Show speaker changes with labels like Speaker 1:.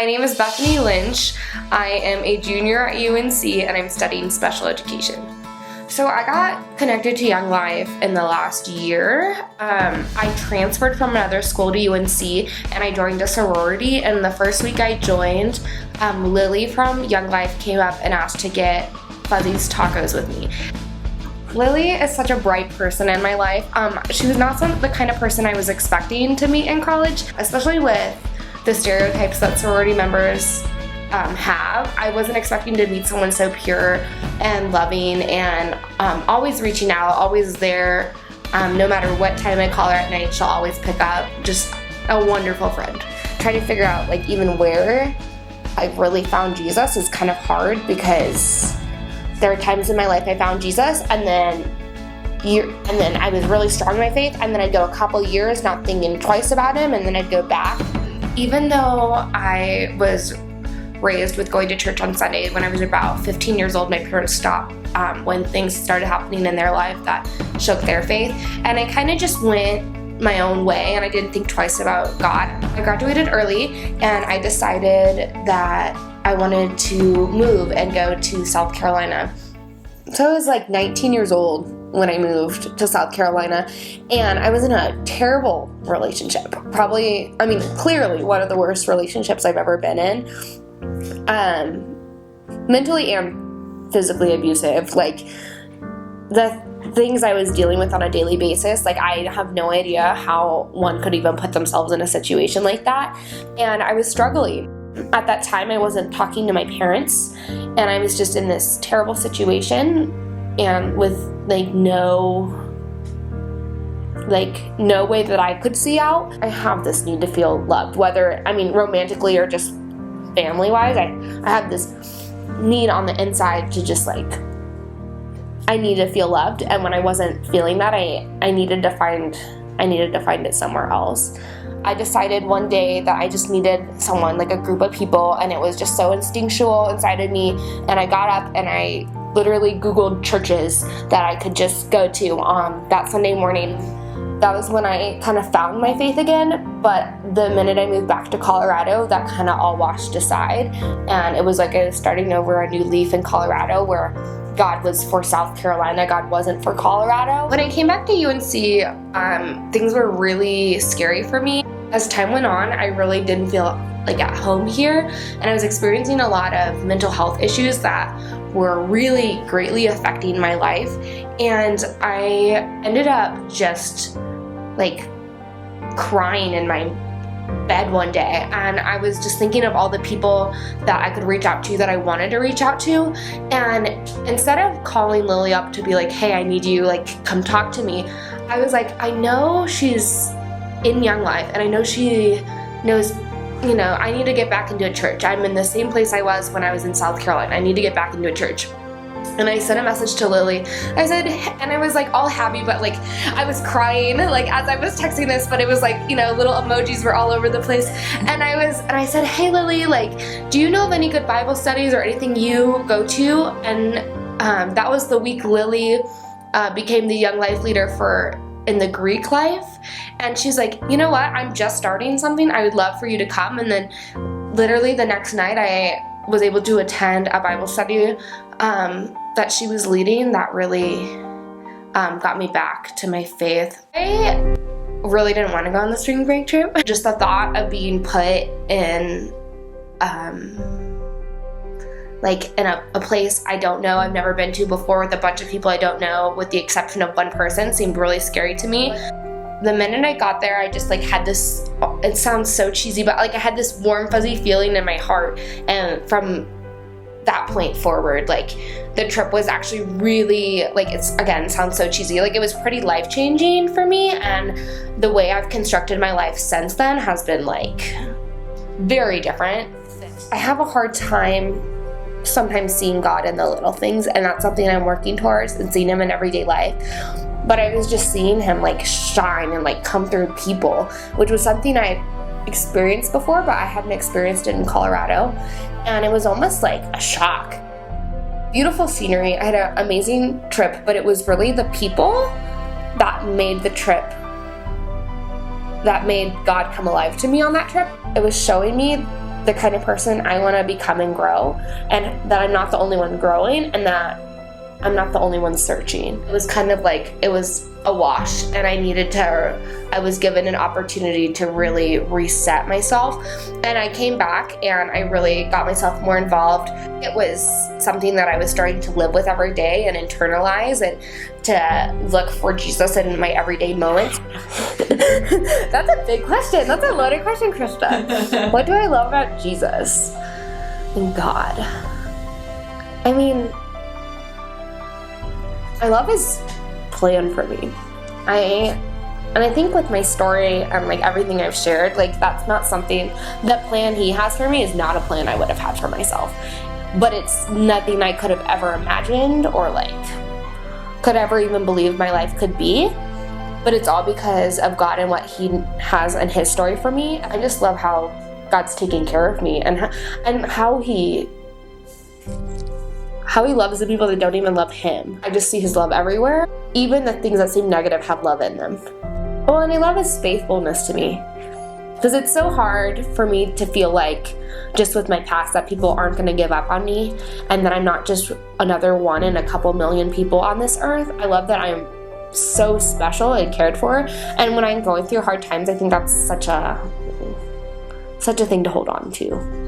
Speaker 1: My name is Bethany Lynch. I am a junior at UNC and I'm studying special education. So I got connected to Young Life in the last year. I transferred from another school to UNC and I joined a sorority, and the first week I joined, Lily from Young Life came up and asked to get Fuzzy's tacos with me. Lily is such a bright person in my life. She was not the kind of person I was expecting to meet in college, especially with the stereotypes that sorority members have. I wasn't expecting to meet someone so pure and loving and always reaching out, always there. No matter what time I call her at night, she'll always pick up. Just a wonderful friend. Trying to figure out even where I really found Jesus is kind of hard, because there are times in my life I found Jesus and then I was really strong in my faith, and then I'd go a couple years not thinking twice about him, and then I'd go back. Even though I was raised with going to church on Sunday, when I was about 15 years old, my parents stopped when things started happening in their life that shook their faith, and I kind of just went my own way and I didn't think twice about God. I graduated early and I decided that I wanted to move and go to South Carolina. So I was 19 years old when I moved to South Carolina, and I was in a terrible relationship. Clearly one of the worst relationships I've ever been in. Mentally and physically abusive. The things I was dealing with on a daily basis, I have no idea how one could even put themselves in a situation like that. And I was struggling. At that time, I wasn't talking to my parents, and I was just in this terrible situation, and with no way that I could see out. I have this need to feel loved, whether, romantically or just family-wise. I have this need on the inside to just I need to feel loved, and when I wasn't feeling that, I needed to find it somewhere else. I decided one day that I just needed someone, a group of people, and it was just so instinctual inside of me, and I got up and I literally Googled churches that I could just go to on that Sunday morning. That was when I kind of found my faith again, but the minute I moved back to Colorado, that kind of all washed aside, and it was I was starting over a new leaf in Colorado, where God was for South Carolina, God wasn't for Colorado. When I came back to UNC, things were really scary for me. As time went on, I really didn't feel at home here, and I was experiencing a lot of mental health issues that were really greatly affecting my life, and I ended up just crying in my bed one day, and I was just thinking of all the people that I could reach out to, that I wanted to reach out to, and instead of calling Lily up to be hey, I need you, come talk to me, I was I know she's in Young Life, and I know she knows, I need to get back into a church. I'm in the same place I was when I was in South Carolina. I need to get back into a church. And I sent a message to Lily. I said, and I was all happy, but I was crying as I was texting this, but it was little emojis were all over the place. And I said, hey Lily, do you know of any good Bible studies or anything you go to? And that was the week Lily became the Young Life leader in the Greek life. And she's you know what? I'm just starting something. I would love for you to come. And then literally the next night I was able to attend a Bible study that she was leading that really got me back to my faith. I really didn't want to go on the spring break trip. Just the thought of being put in in a place I don't know, I've never been to before, with a bunch of people I don't know, with the exception of one person, seemed really scary to me. The minute I got there, I just had this, it sounds so cheesy, but I had this warm fuzzy feeling in my heart, and from that point forward, the trip was actually really, it sounds so cheesy, it was pretty life-changing for me, and the way I've constructed my life since then has been very different. I have a hard time sometimes seeing God in the little things, and that's something I'm working towards, and seeing him in everyday life. But I was just seeing him shine and come through people, which was something I experienced before, but I hadn't experienced it in Colorado, and it was almost a shock. Beautiful scenery. I had an amazing trip, but it was really the people that made the trip, that made God come alive to me on that trip. It was showing me the kind of person I want to become and grow, and that I'm not the only one growing, and that I'm not the only one searching. It was kind of like it was a wash, and I was given an opportunity to really reset myself, and I came back and I really got myself more involved. It was something that I was starting to live with every day and internalize, and to look for Jesus in my everyday moments. That's a big question. That's a loaded question, Krista. What do I love about Jesus and God? I mean, I love his plan for me. I think with my story and like everything I've shared, like that's not something, the plan he has for me is not a plan I would have had for myself. But it's nothing I could have ever imagined or like could ever even believe my life could be. But it's all because of God and what he has in his story for me. I just love how God's taking care of me and how he loves the people that don't even love him. I just see his love everywhere. Even the things that seem negative have love in them. Well, and I love his faithfulness to me. Because it's so hard for me to feel like, just with my past, that people aren't going to give up on me, and that I'm not just another one in a couple million people on this earth. I love that I'm so special and cared for. And when I'm going through hard times, I think that's such a thing to hold on to.